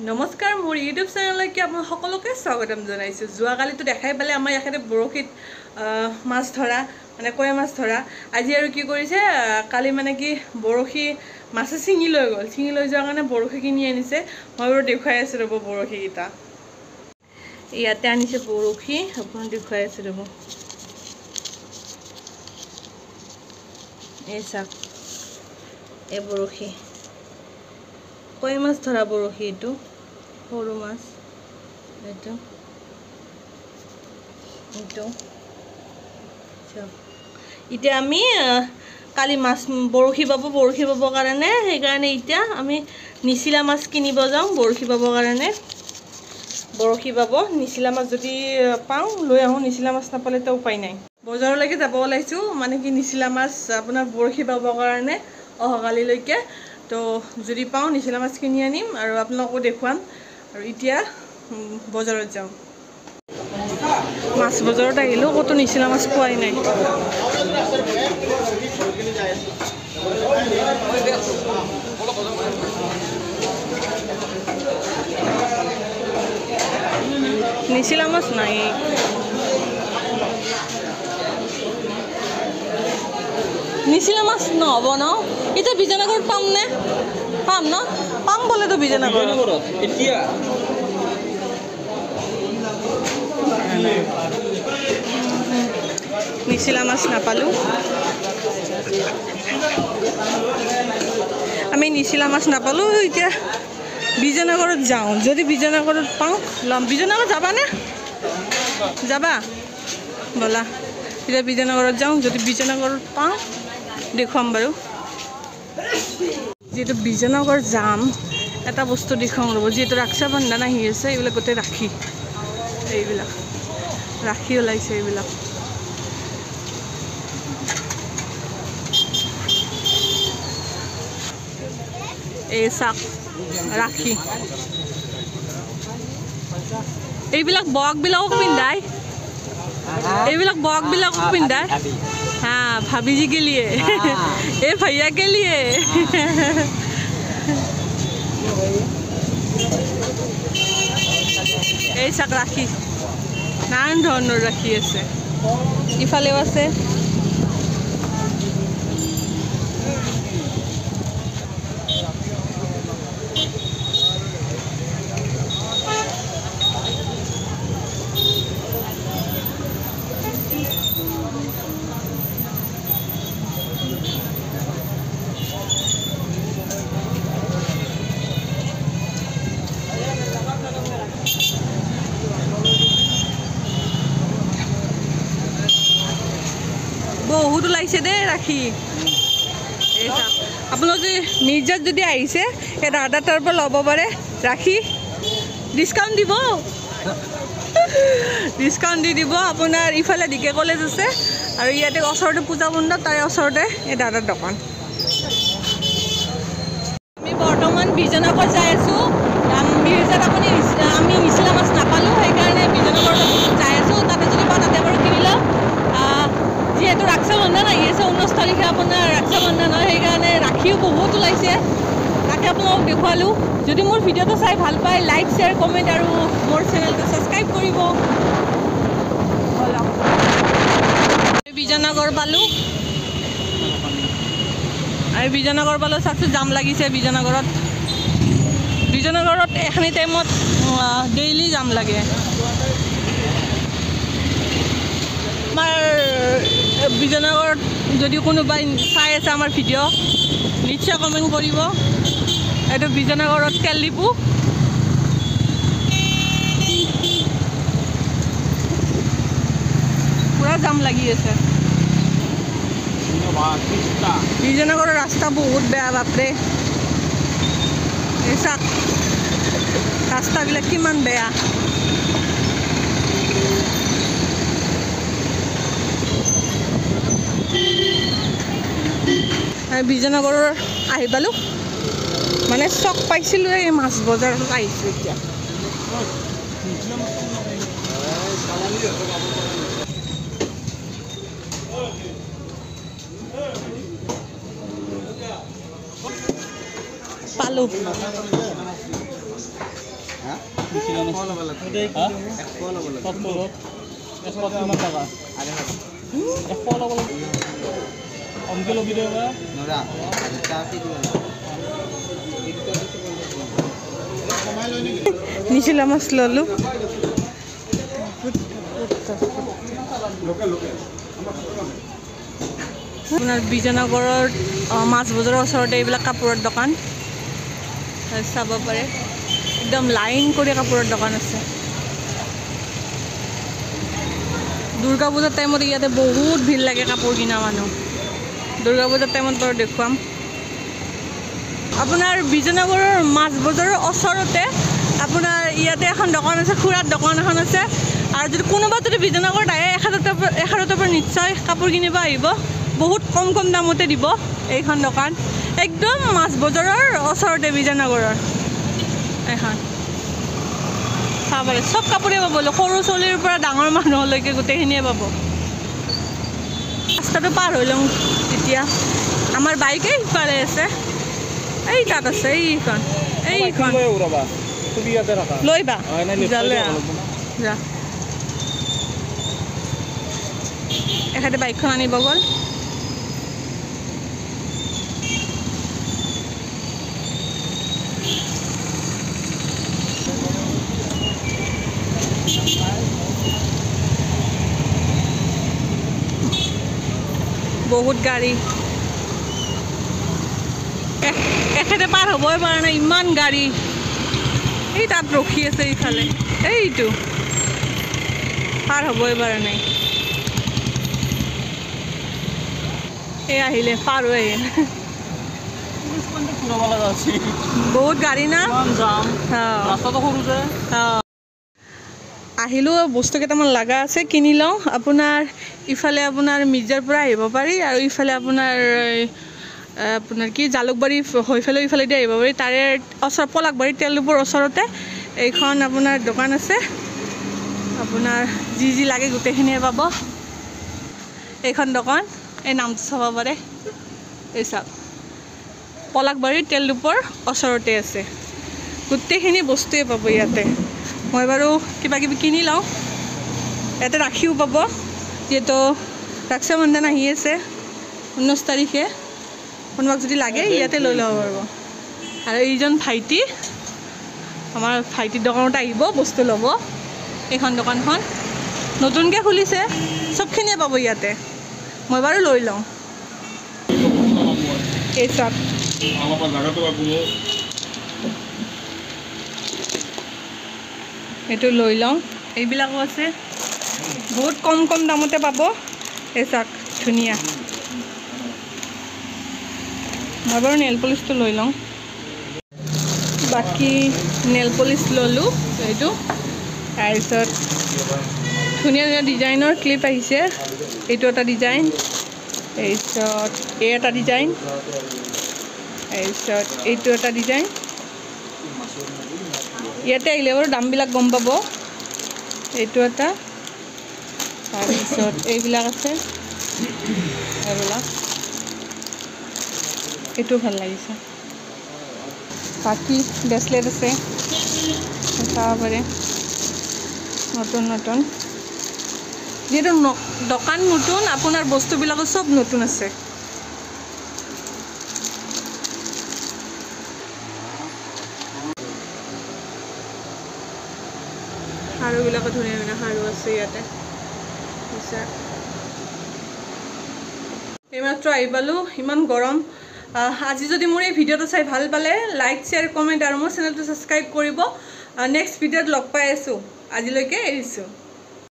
নমস্কাৰ মোৰ ইউটিউব চেনেললৈকে আপোনাক সকলোকে স্বাগতম জনাইছোঁ। যোৱাকালিতো দেখাই পালে আমাৰ ইয়াতে বৰশীত মাছ ধৰা মানে কই মাছ ধৰা। আজি আৰু কি কৰিছে, কালি মানে কি বৰশী মাছে ছিঙি লৈ গ'ল। ছিঙি লৈ যোৱাৰ কাৰণে বৰশী কিনি আনিছে। মই বাৰু দেখুৱাই আছোঁ ৰ'ব বৰশীকেইটা। ইয়াতে আনিছে বৰশী, আপোনাক দেখুৱাই আছোঁ ৰ'ব। এই চাওক, এই বৰশী কই মাছ ধৰা বৰশী, এইটো সৰু মাছ, এইটো এতিয়া আমি কালি মাছ বৰশী বাবৰ কাৰণে সেইকাৰণে এতিয়া আমি নিচিলা মাছ কিনিব যাওঁ বৰশী বাবৰ কাৰণে। বৰশী বাব নিচিলা মাছ যদি পাওঁ লৈ আহোঁ, নিচিলা মাছ নাপালেতো উপায় নাই। বজাৰলৈকে যাব ওলাইছোঁ, মানে কি নিচিলা মাছ আপোনাৰ বৰশী বাবৰ কাৰণে অহাকালিলৈকে। তো যদি পাওঁ নিচিলা মাছ কিনি আনিম আৰু আপোনালোকো দেখুৱাম। আৰু এতিয়া বজাৰত যাওঁ। মাছ বজাৰত আহিলোঁ, ক'তো নিচিলা মাছ পোৱাই নাই। নিচিলা মাছ নাই। নিচিলা মাছ নহ'ব ন? এতিয়া বিজয়নগৰত পাম নে? পাম ন? পাম বোলেতো বিজয়নগৰত এতিয়া। নিচিলা মাছ নাপালোঁ। আমি নিচিলা মাছ নাপালোঁ। এতিয়া বিজয়নগৰত যাওঁ, যদি বিজয়নগৰত পাওঁ ল'ম। বিজয়নগৰত যাবানে? যাবা ব'লা, এতিয়া বিজয়নগৰত যাওঁ। যদি বিজয়নগৰত পাওঁ দেখুৱাম বাৰু। যিহেতু বিজয়নগৰ যাম, এটা বস্তু দেখুৱাম ৰ'ব। যিহেতু ৰক্ষা বন্ধন আহি আছে, এইবিলাক গোটেই ৰাখি, এইবিলাক ৰাখি ওলাইছে এইবিলাক। এই চাক ৰাখি, এইবিলাক বকবিলাকক পিন্ধাই, এইবিলাক বকবিলাকক পিন্ধাই। हाँ भाभी जी के लिए, ए भैया के लिए। এই চাক ৰাখি, নানান ধৰণৰ ৰাখি আছে। ইফালেও আছে। বহুত ওলাইছে দেই ৰাখি। আপোনালোক যদি মিৰ্জাত যদি আহিছে, এই দাদাৰ তাৰ পৰা ল'ব পাৰে ৰাখি। ডিছকাউণ্ট দিব, ডিছকাউণ্ট দি দিব আপোনাৰ। ইফালে ডিকে কলেজ আছে আৰু ইয়াতে ওচৰতে পূজা মণ্ডপ, তাৰে ওচৰতে এই দাদাৰ দোকান। আমি বৰ্তমান বিজয়নগৰ যাই আছোঁ। মিৰ্জাত আমি নিচিলা মাছ নাপালোঁ, সেইকাৰণে বিজয়নগৰত যাই আছোঁ। তাতে যদি পাওঁ তাতে বাৰু কিনি লওঁ। যিহেতু ৰক্ষা বন্ধন আহি আছে, 19 তাৰিখে আপোনাৰ ৰক্ষা বন্ধন হয়, সেইকাৰণে ৰাখিও বহুত ওলাইছে। তাকে আপোনালোকক দেখুৱালোঁ। যদি মোৰ ভিডিঅ'টো চাই ভাল পায়, লাইক, শ্বেয়াৰ, কমেণ্ট আৰু মোৰ চেনেলটো ছাবস্ক্ৰাইব কৰিব। বিজয়নগৰ পালোঁ, আৰু বিজয়নগৰ পালোঁ। চাওকচোন জাম লাগিছে বিজয়নগৰত। বিজয়নগৰত এখিনি টাইমত ডেইলি জাম লাগে। আমাৰ বিজয়নগৰত যদি কোনোবাই চাই আছে আমাৰ ভিডিঅ', নিশ্চয় কমেণ্ট কৰিব। এইটো বিজয়নগৰত তেল ডিপু। পুৰা জাম লাগি আছে। বিজয়নগৰৰ ৰাস্তা বহুত বেয়া বাপৰে। এই চাওক ৰাস্তাবিলাক কিমান বেয়া। বিজয়নগৰৰ আহি পালোঁ, মানে চক পাইছিলোঁ। এই মাছ বজাৰত আহিছোঁ এতিয়া। পালোঁ। নিচিলা মাছ ললো আপোনাৰ বিজয়নগৰৰ মাছ বজাৰৰ ওচৰতে এইবিলাক কাপোৰৰ দোকান চাব পাৰে একদম লাইন কৰি কাপোৰৰ দোকান আছে দুৰ্গা পূজাৰ টাইমত ইয়াতে বহুত ভিৰ লাগে কাপোৰ কিনা মানুহ দুৰ্গা পূজাৰ টাইমত বাৰু দেখুৱাম আপোনাৰ বিজয়নগৰৰ মাছ বজাৰৰ ওচৰতে আপোনাৰ ইয়াতে এখন দোকান আছে খুৰাৰ দোকান এখন আছে আৰু যদি কোনোবা যদি বিজয়নগৰত আহে 11টাৰ পৰা নিশ্চয় কাপোৰ কিনিব আহিব বহুত কম কম দামতে দিব এইখন দোকান একদম মাছ বজাৰৰ ওচৰতে বিজয়নগৰৰ এখন চাব পাৰে চব কাপোৰে পাব সৰু চলিৰ পৰা ডাঙৰ মানুহলৈকে গোটেইখিনিয়ে পাব ৰাস্তাটো পাৰ হৈ লওঁ এতিয়া আমাৰ বাইকে সিফালে আছে এই তাত আছে এইখন লৈ বা যা এখেতে বাইকখন আনিব গ'ল বহুত গাড়ী এখেতে পাৰ হ'বই পৰা নাই ইমান গাড়ী এই তাত ৰখি আছে এইফালে এইটো পাৰ হ'বই পৰা নাই এই আহিলে পাৰ হৈ আহিল বহুত গাড়ী না আহিলোঁ বস্তু কেইটামান লগা আছে কিনি লওঁ আপোনাৰ ইফালে আপোনাৰ মিৰ্জাৰ পৰা আহিব পাৰি আৰু ইফালে আপোনাৰ কি জালুকবাৰী হৈফালে ইফালে দি আহিব পাৰি তাৰে ওচৰ পলাকবাৰী তেল ডিপোৰ ওচৰতে এইখন আপোনাৰ দোকান আছে আপোনাৰ যি লাগে গোটেইখিনিয়ে পাব এইখন দোকান এই নামটো চাব পাৰে এই চাওক পলাকবাৰী তেল ডিপোৰ ওচৰতে আছে গোটেইখিনি বস্তুৱে পাব ইয়াতে মই বাৰু কিবা কিবি কিনি লওঁ ইয়াতে ৰাখিও পাব যিহেতু ৰক্ষা বন্ধন আহি আছে 19 তাৰিখে কোনোবাক যদি লাগে ইয়াতে লৈ ল'ব পাৰিব আৰু এইজন ভাইটি আমাৰ ভাইটিৰ দোকানত আহিব বস্তু ল'ব এইখন দোকানখন নতুনকৈ খুলিছে চবখিনিয়ে পাব ইয়াতে মই বাৰু লৈ লওঁ এই চাওক এইটো লৈ লওঁ এইবিলাকো আছে বহুত কম কম দামতে পাব এই চাওক ধুনীয়া মই বাৰু নেল পলিচটো লৈ লওঁ বাকী নেল পলিচ ল'লোঁ এইটো তাৰপিছত ধুনীয়া ধুনীয়া ডিজাইনৰ ক্লিপ আহিছে এইটো এটা ডিজাইন তাৰপিছত এই এটা ডিজাইন তাৰপিছত এইটো এটা ডিজাইন ইয়াতে আহিলে বাৰু দামবিলাক গম পাব এইটো এটা তাৰপিছত এইবিলাক আছে এইবিলাক এইটো ভাল লাগিছে বাকী ব্ৰেচলেট আছে চাব পাৰে নতুন নতুন যেহেতু দোকান নতুন আপোনাৰ বস্তুবিলাকো চব নতুন আছে খাৰুবিলাকো ধুনীয়া ধুনীয়া খাৰু আছে ইয়াতে এইমাত্ৰ আহি পালোঁ ইমান গৰম আজি যদি মোৰ এই ভিডিঅ'টো চাই ভাল পালে লাইক শ্বেয়াৰ কমেণ্ট আৰু মোৰ চেনেলটো ছাবস্ক্ৰাইব কৰিব নেক্সট ভিডিঅ'ত লগ পাই আছোঁ আজিলৈকে এৰিছোঁ